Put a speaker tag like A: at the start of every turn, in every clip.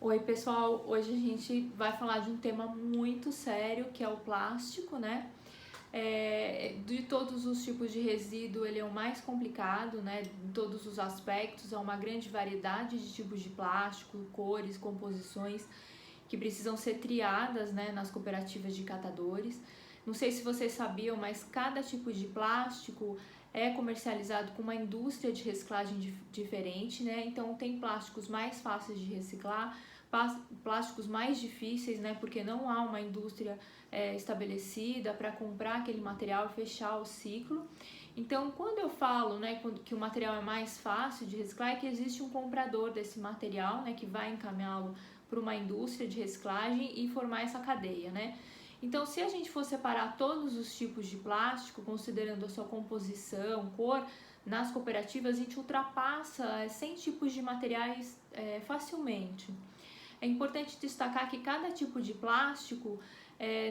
A: Oi, pessoal. Hoje a gente vai falar de um tema muito sério, que é o plástico, né? De todos os tipos de resíduo, ele é o mais complicado, né? Em todos os aspectos, há uma grande variedade de tipos de plástico, cores, composições que precisam ser triadas, né, nas cooperativas de catadores. Não sei se vocês sabiam, mas cada tipo de plástico é comercializado com uma indústria de reciclagem diferente, né? Então tem plásticos mais fáceis de reciclar, plásticos mais difíceis, né? Porque não há uma indústria estabelecida para comprar aquele material e fechar o ciclo. Então, quando eu falo, né, que o material é mais fácil de reciclar, é que existe um comprador desse material, né, que vai encaminhá-lo para uma indústria de reciclagem e formar essa cadeia, né? Então, se a gente for separar todos os tipos de plástico, considerando a sua composição, cor, nas cooperativas a gente ultrapassa 100 tipos de materiais facilmente. É importante destacar que cada tipo de plástico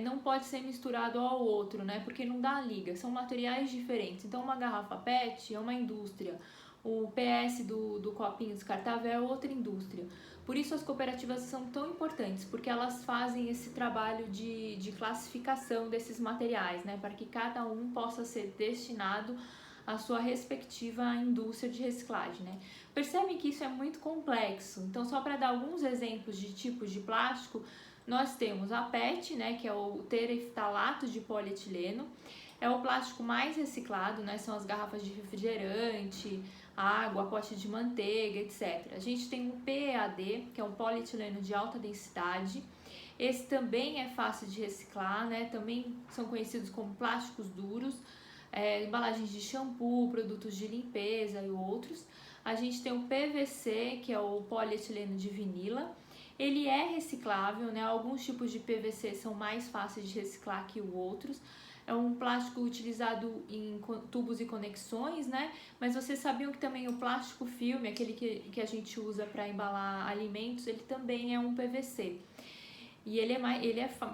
A: não pode ser misturado ao outro, né? Porque não dá liga, são materiais diferentes. Então, uma garrafa PET é uma indústria, o PS do copinho descartável é outra indústria. Por isso as cooperativas são tão importantes, porque elas fazem esse trabalho de classificação desses materiais, né? Para que cada um possa ser destinado à sua respectiva indústria de reciclagem, né? Percebem que isso é muito complexo. Então, só para dar alguns exemplos de tipos de plástico, nós temos a PET, né, que é o tereftalato de polietileno. É o plástico mais reciclado, né? São as garrafas de refrigerante, água, pote de manteiga, etc. A gente tem o PEAD, que é um polietileno de alta densidade. Esse também é fácil de reciclar, né? Também são conhecidos como plásticos duros, embalagens de shampoo, produtos de limpeza e outros. A gente tem o PVC, que é o polietileno de vinila. Ele é reciclável, né? Alguns tipos de PVC são mais fáceis de reciclar que outros. É um plástico utilizado em tubos e conexões, né? Mas vocês sabiam que também o plástico filme, aquele que a gente usa para embalar alimentos, ele também é um PVC. E ele é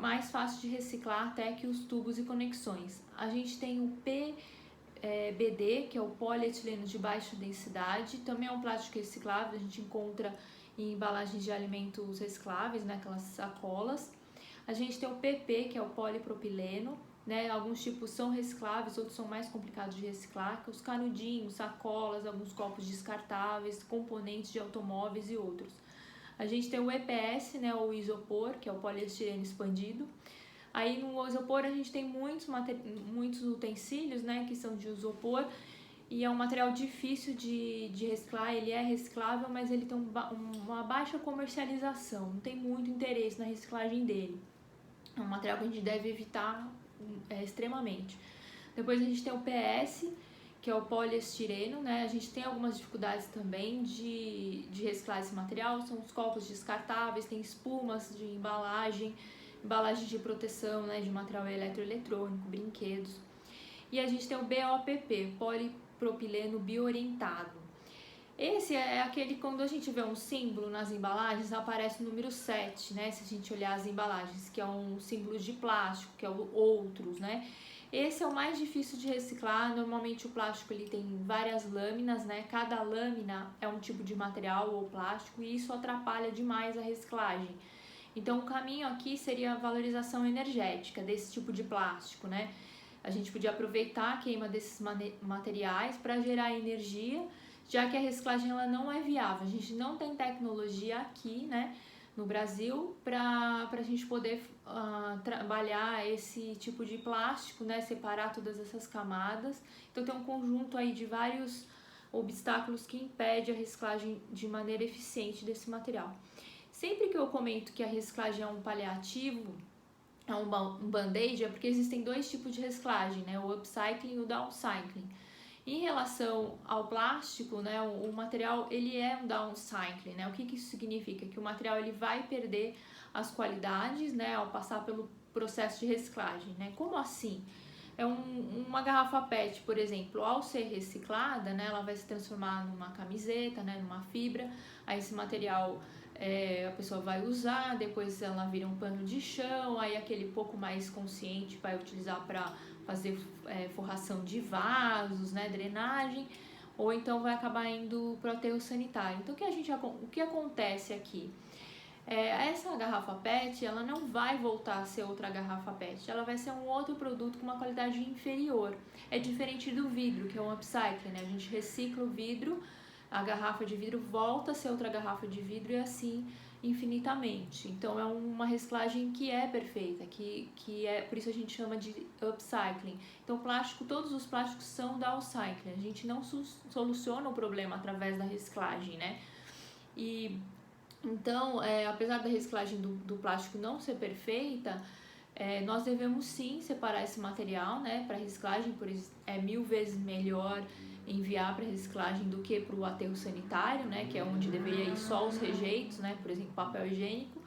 A: mais fácil de reciclar até que os tubos e conexões. A gente tem o BD, que é o polietileno de baixa densidade, também é um plástico reciclável, a gente encontra em embalagens de alimentos recicláveis, né, aquelas sacolas. A gente tem o PP, que é o polipropileno, né, alguns tipos são recicláveis, outros são mais complicados de reciclar, que os canudinhos, sacolas, alguns copos descartáveis, componentes de automóveis e outros. A gente tem o EPS, né, o isopor, que é o poliestireno expandido. Aí no isopor a gente tem muitos utensílios, né, que são de isopor, e é um material difícil de reciclar. Ele é reciclável, mas ele tem uma baixa comercialização, não tem muito interesse na reciclagem dele. É um material que a gente deve evitar extremamente. Depois a gente tem o PS, que é o poliestireno, né? A gente tem algumas dificuldades também de reciclar esse material, são os copos descartáveis, tem espumas de embalagem, embalagem de proteção, né, de material eletroeletrônico, brinquedos. E a gente tem o BOPP, polipropileno bioorientado. Esse é aquele quando a gente vê um símbolo nas embalagens, aparece o número 7, né? Se a gente olhar as embalagens, que é um símbolo de plástico, que é o outros, né? Esse é o mais difícil de reciclar. Normalmente o plástico ele tem várias lâminas, né? Cada lâmina é um tipo de material ou plástico e isso atrapalha demais a reciclagem. Então o caminho aqui seria a valorização energética desse tipo de plástico, né? A gente podia aproveitar a queima desses materiais para gerar energia, já que a reciclagem ela não é viável. A gente não tem tecnologia aqui, né, no Brasil, para a gente poder trabalhar esse tipo de plástico, né, separar todas essas camadas. Então tem um conjunto aí de vários obstáculos que impede a reciclagem de maneira eficiente desse material. Sempre que eu comento que a reciclagem é um paliativo, é um band-aid, é porque existem dois tipos de reciclagem, né? O upcycling e o downcycling. Em relação ao plástico, né, o material ele é um downcycling, né? O que isso significa? Que o material ele vai perder as qualidades, né, ao passar pelo processo de reciclagem, né? Como assim? Uma garrafa PET, por exemplo, ao ser reciclada, né, ela vai se transformar numa camiseta, né, numa fibra. Aí esse material a pessoa vai usar, depois ela vira um pano de chão, aí aquele pouco mais consciente vai utilizar para fazer forração de vasos, né, drenagem, ou então vai acabar indo para o aterro sanitário. Então o que acontece aqui? Essa garrafa PET, ela não vai voltar a ser outra garrafa PET, ela vai ser um outro produto com uma qualidade inferior. É diferente do vidro, que é um upcycling, né? A gente recicla o vidro, a garrafa de vidro volta a ser outra garrafa de vidro e assim infinitamente. Então é uma reciclagem que é perfeita, que é, por isso a gente chama de upcycling. Então plástico, todos os plásticos são da upcycling, a gente não soluciona o problema através da reciclagem, né? E então, apesar da reciclagem do plástico não ser perfeita, nós devemos sim separar esse material, né, para reciclagem, é 1000 vezes melhor enviar para reciclagem do que para o aterro sanitário, né, que é onde deveria ir só os rejeitos, né, por exemplo, papel higiênico.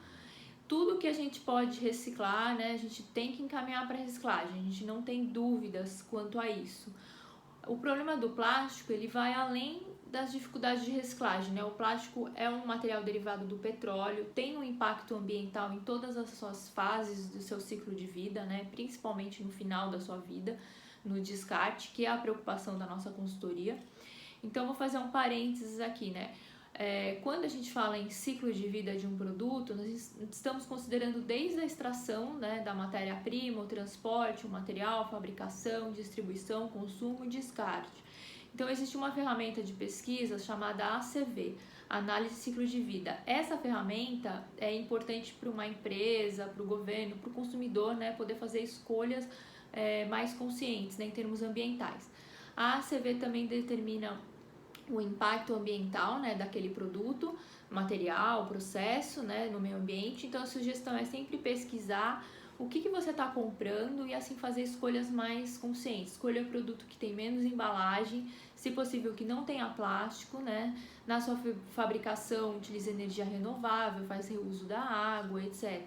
A: Tudo que a gente pode reciclar, né, a gente tem que encaminhar para reciclagem, a gente não tem dúvidas quanto a isso. O problema do plástico, ele vai além das dificuldades de reciclagem, né? O plástico é um material derivado do petróleo, tem um impacto ambiental em todas as suas fases do seu ciclo de vida, né? Principalmente no final da sua vida, no descarte, que é a preocupação da nossa consultoria. Então, vou fazer um parênteses aqui, né? Quando a gente fala em ciclo de vida de um produto, nós estamos considerando desde a extração, né, da matéria-prima, o transporte, o material, a fabricação, distribuição, consumo e descarte. Então, existe uma ferramenta de pesquisa chamada ACV, Análise de Ciclo de Vida. Essa ferramenta é importante para uma empresa, para o governo, para o consumidor, né, poder fazer escolhas mais conscientes, né, em termos ambientais. A ACV também determina o impacto ambiental, né, daquele produto, material, processo, né, no meio ambiente. Então a sugestão é sempre pesquisar o que você está comprando e assim fazer escolhas mais conscientes. Escolha produto que tem menos embalagem, se possível que não tenha plástico, né? Na sua fabricação utilize energia renovável, faz reuso da água, etc.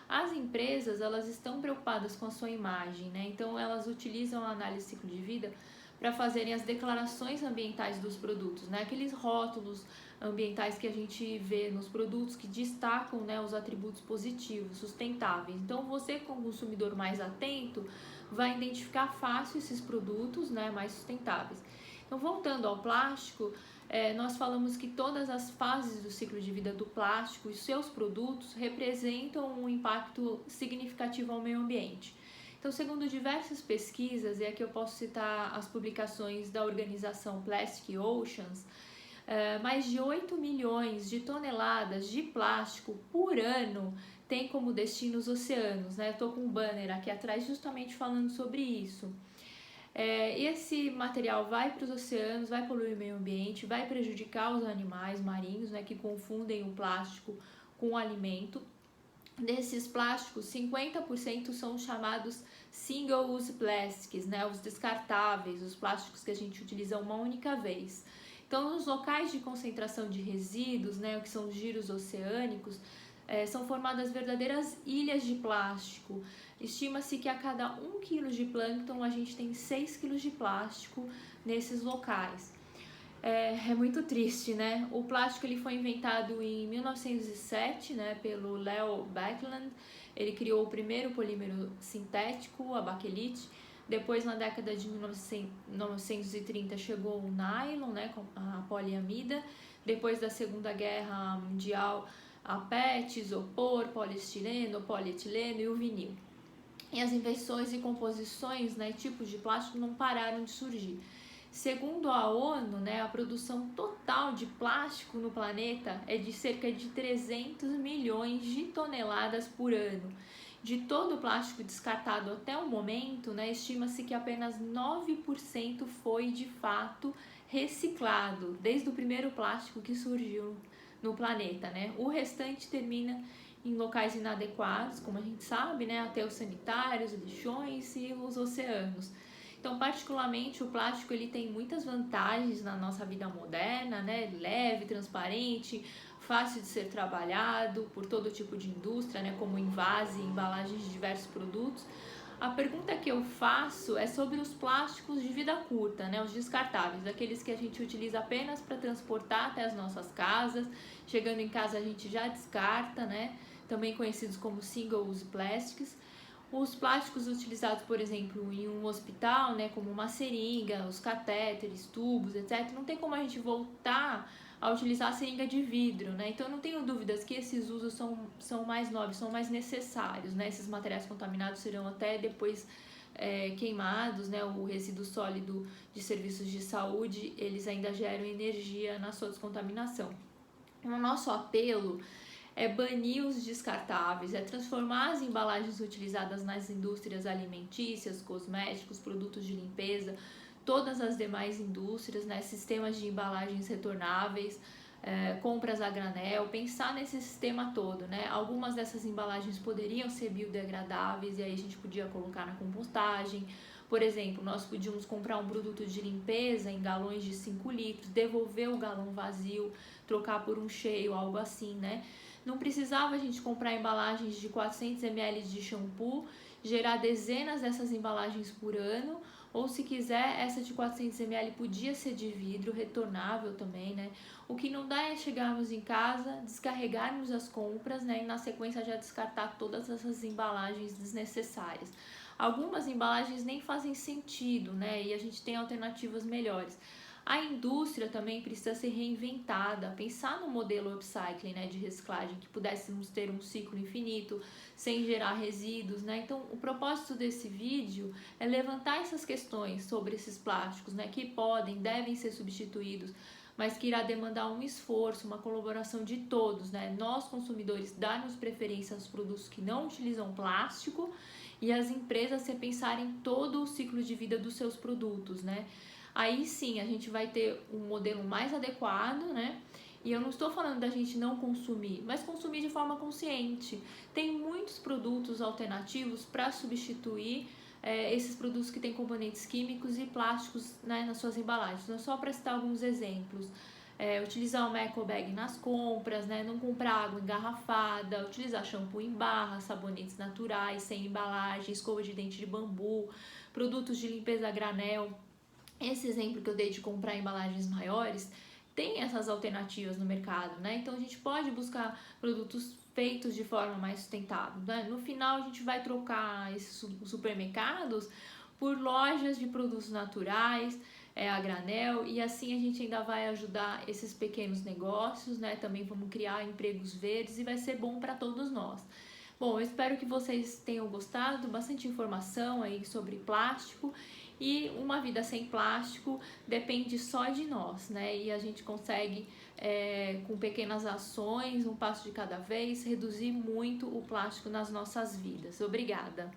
A: As empresas, elas estão preocupadas com a sua imagem, né? Então elas utilizam a análise de ciclo de vida para fazerem as declarações ambientais dos produtos, né? Aqueles rótulos ambientais que a gente vê nos produtos que destacam, né, os atributos positivos, sustentáveis. Então, você, como consumidor mais atento, vai identificar fácil esses produtos, né, mais sustentáveis. Então, voltando ao plástico, nós falamos que todas as fases do ciclo de vida do plástico e seus produtos representam um impacto significativo ao meio ambiente. Então, segundo diversas pesquisas, e aqui eu posso citar as publicações da organização Plastic Oceans, mais de 8 milhões de toneladas de plástico por ano tem como destino os oceanos, né? Eu tô com um banner aqui atrás justamente falando sobre isso. Esse material vai para os oceanos, vai poluir o meio ambiente, vai prejudicar os animais marinhos, né, que confundem o plástico com o alimento. Desses plásticos, 50% são chamados single-use plastics, né, os descartáveis, os plásticos que a gente utiliza uma única vez. Então, nos locais de concentração de resíduos, né, o que são os giros oceânicos, são formadas verdadeiras ilhas de plástico. Estima-se que a cada 1 kg de plâncton a gente tem 6 kg de plástico nesses locais. É muito triste, né? O plástico ele foi inventado em 1907, né, pelo Leo Baekeland. Ele criou o primeiro polímero sintético, a baquelite. Depois, na década de 1930, chegou o nylon, né, com a poliamida. Depois da Segunda Guerra Mundial, a PET, isopor, poliestireno, polietileno e o vinil. E as invenções e composições, né, tipos de plástico não pararam de surgir. Segundo a ONU, né, a produção total de plástico no planeta é de cerca de 300 milhões de toneladas por ano. De todo o plástico descartado até o momento, né, estima-se que apenas 9% foi de fato reciclado, desde o primeiro plástico que surgiu no planeta, né? O restante termina em locais inadequados, como a gente sabe, né, aterros sanitários, lixões e os oceanos. Então, particularmente, o plástico ele tem muitas vantagens na nossa vida moderna, né? Leve, transparente, fácil de ser trabalhado por todo tipo de indústria, né? Como envase e embalagens de diversos produtos. A pergunta que eu faço é sobre os plásticos de vida curta, né? Os descartáveis, aqueles que a gente utiliza apenas para transportar até as nossas casas. Chegando em casa a gente já descarta, né? Também conhecidos como single-use plastics. Os plásticos utilizados, por exemplo, em um hospital, né, como uma seringa, os catéteres, tubos, etc., não tem como a gente voltar a utilizar a seringa de vidro, né? Então eu não tenho dúvidas que esses usos são mais nobres, são mais necessários, né? Esses materiais contaminados serão até depois queimados, né? O resíduo sólido de serviços de saúde, eles ainda geram energia na sua descontaminação. O nosso apelo é banir os descartáveis, é transformar as embalagens utilizadas nas indústrias alimentícias, cosméticos, produtos de limpeza, todas as demais indústrias, né, sistemas de embalagens retornáveis, compras a granel, pensar nesse sistema todo, né? Algumas dessas embalagens poderiam ser biodegradáveis e aí a gente podia colocar na compostagem. Por exemplo, nós podíamos comprar um produto de limpeza em galões de 5 litros, devolver o galão vazio, trocar por um cheio, algo assim, né? Não precisava a gente comprar embalagens de 400 ml de shampoo, gerar dezenas dessas embalagens por ano, ou se quiser, essa de 400 ml podia ser de vidro, retornável também, né? O que não dá é chegarmos em casa, descarregarmos as compras, né? E na sequência já descartar todas essas embalagens desnecessárias. Algumas embalagens nem fazem sentido, né? E a gente tem alternativas melhores. A indústria também precisa ser reinventada, pensar no modelo upcycling, né, de reciclagem, que pudéssemos ter um ciclo infinito, sem gerar resíduos, né? Então, o propósito desse vídeo é levantar essas questões sobre esses plásticos, né, que podem, devem ser substituídos, mas que irá demandar um esforço, uma colaboração de todos, né? Nós, consumidores, darmos preferência aos produtos que não utilizam plástico e as empresas repensarem todo o ciclo de vida dos seus produtos, né? Aí sim a gente vai ter um modelo mais adequado, né? E eu não estou falando da gente não consumir, mas consumir de forma consciente. Tem muitos produtos alternativos para substituir esses produtos que têm componentes químicos e plásticos, né, nas suas embalagens. Então, só para citar alguns exemplos. Utilizar uma eco bag nas compras, né? Não comprar água engarrafada, utilizar shampoo em barra, sabonetes naturais, sem embalagem, escova de dente de bambu, produtos de limpeza a granel. Esse exemplo que eu dei de comprar embalagens maiores, tem essas alternativas no mercado, né? Então a gente pode buscar produtos feitos de forma mais sustentável, né? No final a gente vai trocar esses supermercados por lojas de produtos naturais, a granel, e assim a gente ainda vai ajudar esses pequenos negócios, né? Também vamos criar empregos verdes e vai ser bom para todos nós. Bom, eu espero que vocês tenham gostado, bastante informação aí sobre plástico. E uma vida sem plástico depende só de nós, né? E a gente consegue, com pequenas ações, um passo de cada vez, reduzir muito o plástico nas nossas vidas. Obrigada!